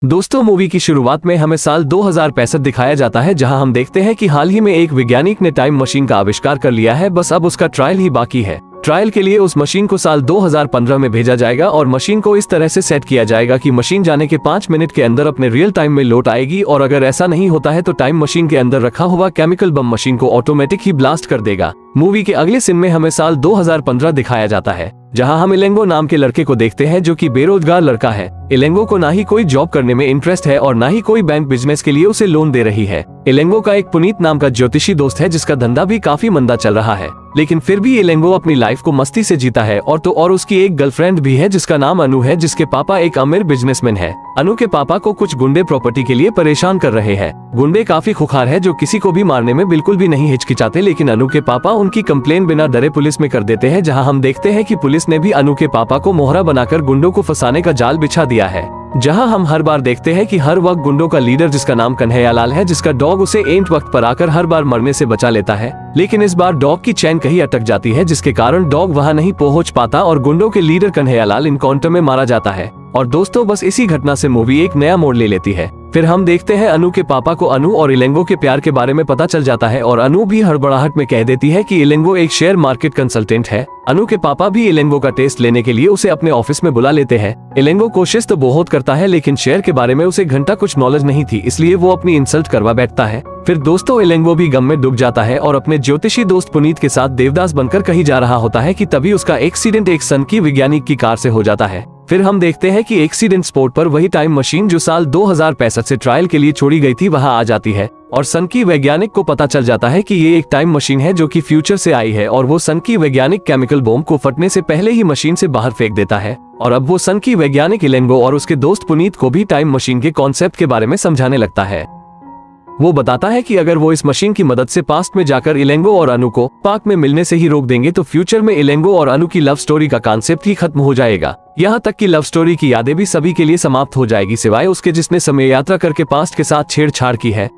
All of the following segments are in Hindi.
दोस्तों, मूवी की शुरुआत में हमें साल 2065 दिखाया जाता है, जहां हम देखते हैं कि हाल ही में एक वैज्ञानिक ने टाइम मशीन का आविष्कार कर लिया है। बस अब उसका ट्रायल ही बाकी है। ट्रायल के लिए उस मशीन को साल 2015 में भेजा जाएगा और मशीन को इस तरह से सेट किया जाएगा कि मशीन जाने के 5 मिनट के अंदर अपने रियल टाइम में लौट आएगी, और अगर ऐसा नहीं होता है तो टाइम मशीन के अंदर रखा हुआ केमिकल बम मशीन को ऑटोमेटिक ही ब्लास्ट कर देगा। मूवी के अगले सीन में हमें साल 2015 दिखाया जाता है, जहां हम इलेंगो नाम के लड़के को देखते हैं जो कि बेरोजगार लड़का है। इलेंगो को ना ही कोई जॉब करने में इंटरेस्ट है और ना ही कोई बैंक बिजनेस के लिए उसे लोन दे रही है। इलेंगो का एक पुनीत नाम का ज्योतिषी दोस्त है जिसका धंधा भी काफी मंदा चल रहा है, लेकिन फिर भी इलेंगो अपनी लाइफ को मस्ती से जीता है। और उसकी एक गर्लफ्रेंड भी है जिसका नाम अनु है, जिसके पापा एक अमीर बिजनेसमैन है। अनु के पापा को कुछ गुंडे प्रॉपर्टी के लिए परेशान कर रहे हैं। गुंडे काफी खुखार है जो किसी को भी मारने में बिल्कुल भी नहीं हिचकिचाते, लेकिन अनु के पापा उनकी कंप्लेन बिना डरे पुलिस में कर देते हैं, जहां हम देखते हैं कि पुलिस ने भी अनु के पापा को मोहरा बनाकर गुंडों को फंसाने का जाल बिछा दिया है। जहां हम हर बार देखते हैं कि हर वक्त गुंडों का लीडर जिसका नाम कन्हैयालाल है, जिसका डॉग उसे एंड वक्त पर आकर हर बार मरने से बचा लेता है, लेकिन इस बार डॉग की चैन कहीं अटक जाती है, जिसके कारण डॉग वहां नहीं पहुंच पाता और गुंडों के लीडर कन्हैयालाल इनकाउंटर में मारा जाता है। और दोस्तों, बस इसी घटना से मूवी एक नया मोड़ ले लेती है। फिर हम देखते हैं अनु के पापा को अनु और इलेंगो के प्यार के बारे में पता चल जाता है, और अनु भी हड़बड़ाहट में कह देती है कि इलेंगो एक शेयर मार्केट कंसल्टेंट है। अनु के पापा भी इलेंगो का टेस्ट लेने के लिए उसे अपने ऑफिस में बुला लेते हैं। इलेंगो कोशिश तो बहुत करता है, लेकिन शेयर के बारे में उसे घंटा कुछ नॉलेज नहीं थी, इसलिए वो अपनी इंसल्ट करवा बैठता है। फिर दोस्तों, इलेंगो भी गम में डूब जाता है और अपने ज्योतिषी दोस्त पुनीत के साथ देवदास बनकर कहीं जा रहा होता है कि तभी उसका एक्सीडेंट एक सनकी वैज्ञानिक की कार से हो जाता है। फिर हम देखते हैं कि एक्सीडेंट स्पॉट पर वही टाइम मशीन जो साल 2065 से ट्रायल के लिए छोड़ी गई थी वहां आ जाती है, और सनकी वैज्ञानिक को पता चल जाता है कि ये एक टाइम मशीन है जो कि फ्यूचर से आई है, और वो सनकी वैज्ञानिक केमिकल बॉम्ब को फटने से पहले ही मशीन से बाहर फेंक देता है। और अब वो सनकी वैज्ञानिक इलेंगो और उसके दोस्त पुनीत को भी टाइम मशीन के कॉन्सेप्ट के बारे में समझाने लगता है। वो बताता है कि अगर वो इस मशीन की मदद से पास्ट में जाकर इलेंगो और अनु को पार्क में मिलने से ही रोक देंगे तो फ्यूचर में इलेंगो और अनु की लव स्टोरी का कॉन्सेप्ट ही खत्म हो जाएगा। यहाँ तक कि लव स्टोरी की यादें भी सभी के लिए समाप्त हो जाएगी, सिवाय उसके जिसने समय यात्रा करके पास्ट के साथ छेड़छाड़ की है।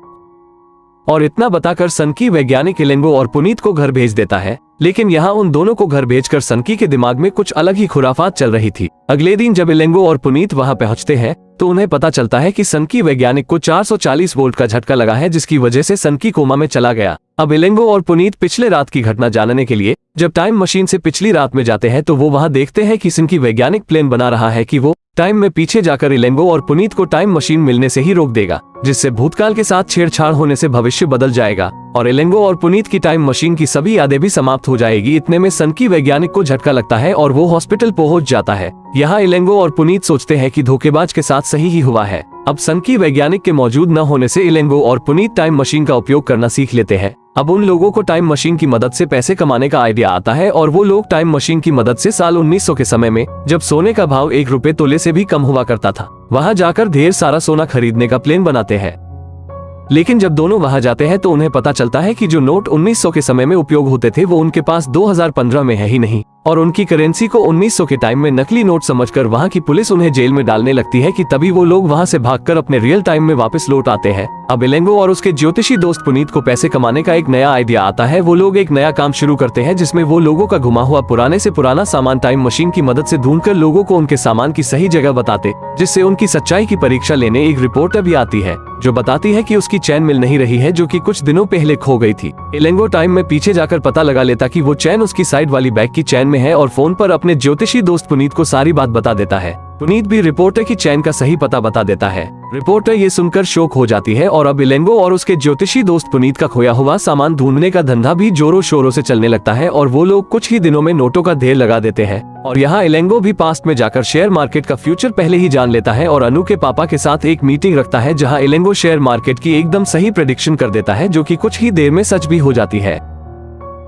और इतना बताकर सनकी वैज्ञानिक इलेंगो और पुनीत को घर भेज देता है, लेकिन यहाँ उन दोनों को घर भेजकर सनकी के दिमाग में कुछ अलग ही खुराफात चल रही थी। अगले दिन जब इलेंगो और पुनीत वहां पहुंचते हैं तो उन्हें पता चलता है कि सनकी वैज्ञानिक को 440 वोल्ट का झटका लगा है, जिसकी वजह से सनकी कोमा में चला गया। अब इलेंगो और पुनीत पिछले रात की घटना जानने के लिए जब टाइम मशीन से पिछली रात में जाते हैं तो वो वहां देखते हैं कि सनकी वैज्ञानिक प्लान बना रहा है कि वो टाइम में पीछे जाकर इलेंगो और पुनीत को टाइम मशीन मिलने से ही रोक देगा, जिससे भूतकाल के साथ छेड़छाड़ होने से भविष्य बदल जाएगा और इलेंगो और पुनीत की टाइम मशीन की सभी यादें भी समाप्त हो जाएगी। इतने में सनकी वैज्ञानिक को झटका लगता है और वो हॉस्पिटल पहुंच जाता है। यहाँ इलेंगो और पुनीत सोचते हैं कि धोखेबाज के साथ सही ही हुआ है। अब सनकी वैज्ञानिक के मौजूद न होने से इलेंगो और पुनीत टाइम मशीन का उपयोग करना सीख लेते हैं। अब उन लोगों को टाइम मशीन की मदद से पैसे कमाने का आइडिया आता है और वो लोग टाइम मशीन की मदद से साल 1900 के समय में जब सोने का भाव 1 रुपए तोले से भी कम हुआ करता था, वहां जाकर ढेर सारा सोना खरीदने का प्लान बनाते हैं। लेकिन जब दोनों वहां जाते हैं तो उन्हें पता चलता है कि जो नोट 1900 के समय में उपयोग होते थे वो उनके पास 2015 में है ही नहीं, और उनकी करेंसी को 1900 के टाइम में नकली नोट समझकर वहां की पुलिस उन्हें जेल में डालने लगती है कि तभी वो लोग वहां से भागकर अपने रियल टाइम में वापस लौट आते हैं। अब इलेंगो और उसके ज्योतिषी दोस्त पुनीत को पैसे कमाने का एक नया आइडिया आता है। वो लोग एक नया काम शुरू करते हैं जिसमें वो लोगों का घुमा हुआ पुराने से पुराना सामान टाइम मशीन की मदद से ढूंढकर लोगों को उनके सामान की सही जगह बताते, जिससे उनकी सच्चाई की परीक्षा लेने एक रिपोर्टर भी आती है जो बताती है कि उसकी चैन मिल नहीं रही है जो कि कुछ दिनों पहले खो गई थी। इलेंगो टाइम में पीछे जाकर पता लगा लेता कि वो चैन उसकी साइड वाली बैग की चैन में है और फोन पर अपने ज्योतिषी दोस्त पुनीत को सारी बात बता देता है। पुनीत भी रिपोर्टर की चैन का सही पता बता देता है। रिपोर्टर ये सुनकर शॉक हो जाती है और अब इलेंगो और उसके ज्योतिषी दोस्त पुनीत का खोया हुआ सामान ढूंढने का धंधा भी जोरों शोरों से चलने लगता है और वो लोग कुछ ही दिनों में नोटों का ढेर लगा देते हैं। और यहाँ इलेंगो भी पास्ट में जाकर शेयर मार्केट का फ्यूचर पहले ही जान लेता है और अनु के पापा के साथ एक मीटिंग रखता है जहाँ इलेंगो शेयर मार्केट की एकदम सही प्रेडिक्शन कर देता है जो कि कुछ ही देर में सच भी हो जाती है।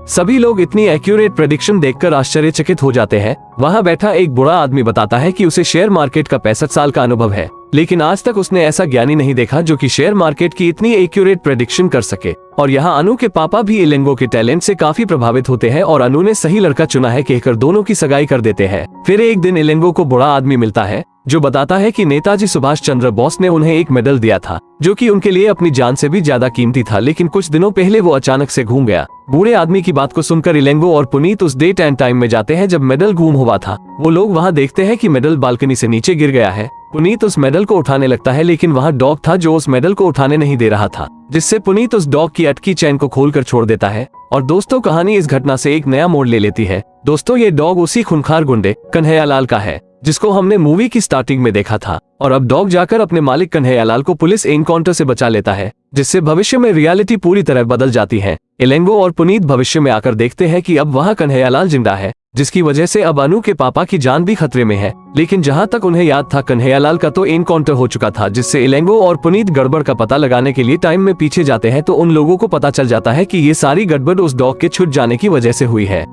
सभी लोग इतनी एक्यूरेट प्रेडिक्शन देखकर आश्चर्यचकित हो जाते हैं। वहां बैठा एक बूढ़ा आदमी बताता है कि उसे शेयर मार्केट का 65 साल का अनुभव है, लेकिन आज तक उसने ऐसा ज्ञानी नहीं देखा जो कि शेयर मार्केट की इतनी एक्यूरेट प्रेडिक्शन कर सके। और यहाँ अनु के पापा भी इलेंगो के टैलेंट से काफी प्रभावित होते हैं और अनु ने सही लड़का चुना है कहकर दोनों की सगाई कर देते हैं। फिर एक दिन इलेंगो को बूढ़ा आदमी मिलता है जो बताता है कि नेताजी सुभाष चंद्र बोस ने उन्हें एक मेडल दिया था जो कि उनके लिए अपनी जान से भी ज्यादा कीमती था, लेकिन कुछ दिनों पहले वो अचानक से घूम गया। बूढ़े आदमी की बात को सुनकर इलेंगो और पुनीत उस डेट एंड टाइम में जाते हैं जब मेडल गुम हुआ था। वो लोग वहां देखते हैं कि मेडल बालकनी से नीचे गिर गया है। पुनीत उस मेडल को उठाने लगता है, लेकिन वहाँ डॉग था जो उस मेडल को उठाने नहीं दे रहा था, जिससे पुनीत उस डॉग की अटकी चैन को खोलकर छोड़ देता है। और दोस्तों, कहानी इस घटना से एक नया मोड़ ले लेती है। दोस्तों, ये डॉग उसी खूंखार गुंडे कन्हैयालाल का है जिसको हमने मूवी की स्टार्टिंग में देखा था। और अब डॉग जाकर अपने मालिक कन्हैयालाल को पुलिस एनकाउंटर से बचा लेता है, जिससे भविष्य में रियलिटी पूरी तरह बदल जाती है। इलेंगो और पुनीत भविष्य में आकर देखते हैं कि अब वहाँ कन्हैयालाल जिंदा है, जिसकी वजह से अब अनु के पापा की जान भी खतरे में है। लेकिन जहाँ तक उन्हें याद था, कन्हैयालाल का तो एनकाउंटर हो चुका था, जिससे इलेंगो और पुनीत गड़बड़ का पता लगाने के लिए टाइम में पीछे जाते हैं, तो उन लोगों को पता चल जाता है कि ये सारी गड़बड़ उस डॉग के छूट जाने की वजह से हुई है।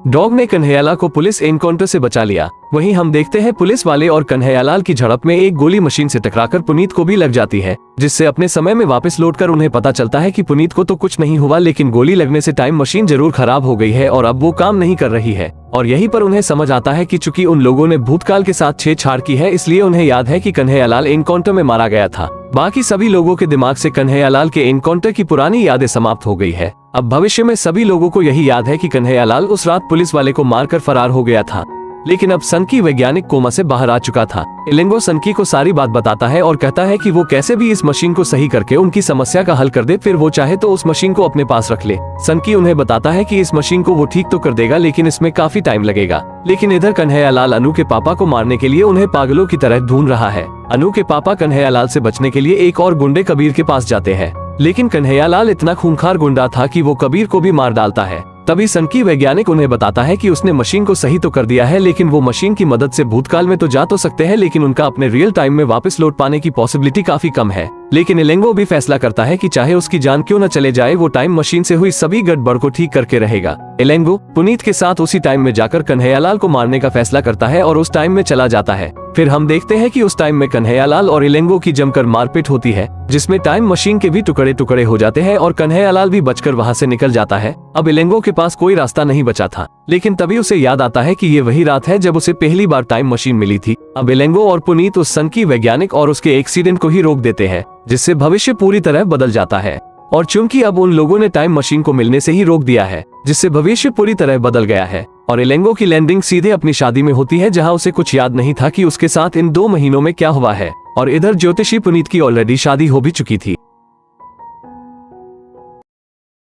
डॉग ने कन्हैयालाल को पुलिस एनकाउंटर से बचा लिया। वहीं हम देखते हैं पुलिस वाले और कन्हैयालाल की झड़प में एक गोली मशीन से टकराकर पुनीत को भी लग जाती है, जिससे अपने समय में वापस लौटकर उन्हें पता चलता है कि पुनीत को तो कुछ नहीं हुआ, लेकिन गोली लगने से टाइम मशीन जरूर खराब हो गई है और अब वो काम नहीं कर रही है। और यहीं पर उन्हें समझ आता है कि चूंकि उन लोगों ने भूतकाल के साथ छेड़छाड़ की है, इसलिए उन्हें याद है कि कन्हैयालाल एनकाउंटर में मारा गया था। बाकी सभी लोगों के दिमाग से कन्हैयालाल के एनकाउंटर की पुरानी यादें समाप्त हो गई है। अब भविष्य में सभी लोगों को यही याद है कि कन्हैयालाल उस रात पुलिस वाले को मारकर फरार हो गया था। लेकिन अब सनकी वैज्ञानिक कोमा से बाहर आ चुका था। इलेंगो सनकी को सारी बात बताता है और कहता है कि वो कैसे भी इस मशीन को सही करके उनकी समस्या का हल कर दे, फिर वो चाहे तो उस मशीन को अपने पास रख ले। सनकी उन्हें बताता है कि इस मशीन को वो ठीक तो कर देगा, लेकिन इसमें काफी टाइम लगेगा। लेकिन इधर कन्हैयालाल अनु के पापा को मारने के लिए उन्हें पागलों की तरह ढूंढ रहा है। अनु के पापा कन्हैयालाल से बचने के लिए एक और गुंडे कबीर के पास जाते हैं, लेकिन कन्हैयालाल इतना खूंखार गुंडा था कि वो कबीर को भी मार डालता है। तभी सनकी वैज्ञानिक उन्हें बताता है कि उसने मशीन को सही तो कर दिया है, लेकिन वो मशीन की मदद से भूतकाल में तो जा तो सकते हैं, लेकिन उनका अपने रियल टाइम में वापस लौट पाने की पॉसिबिलिटी काफी कम है। लेकिन इलेंगो भी फैसला करता है कि चाहे उसकी जान क्यों न चले जाए, वो टाइम मशीन से हुई सभी गड़बड़ को ठीक करके रहेगा। इलेंगो पुनीत के साथ उसी टाइम में जाकर कन्हैयालाल को मारने का फैसला करता है और उस टाइम में चला जाता है। फिर हम देखते हैं कि उस टाइम में कन्हैयालाल और इलेंगो की जमकर मारपीट होती है, जिसमें टाइम मशीन के भी टुकड़े टुकड़े हो जाते हैं और कन्हैयालाल भी बचकर वहां से निकल जाता है। अब इलेंगो के पास कोई रास्ता नहीं बचा था, लेकिन तभी उसे याद आता है कि ये वही रात है जब उसे पहली बार टाइम मशीन मिली थी। अब इलेंगो और पुनीत उस सनकी वैज्ञानिक और उसके एक्सीडेंट को ही रोक देते हैं, जिससे भविष्य पूरी तरह बदल जाता है। और चूंकि अब उन लोगों ने टाइम मशीन को मिलने से ही रोक दिया है, जिससे भविष्य पूरी तरह बदल गया है। और इलेंगो की लैंडिंग सीधे अपनी शादी में होती है, जहां उसे कुछ याद नहीं था कि उसके साथ इन 2 महीनों में क्या हुआ है। और इधर ज्योतिषी पुनीत की ऑलरेडी शादी हो भी चुकी थी।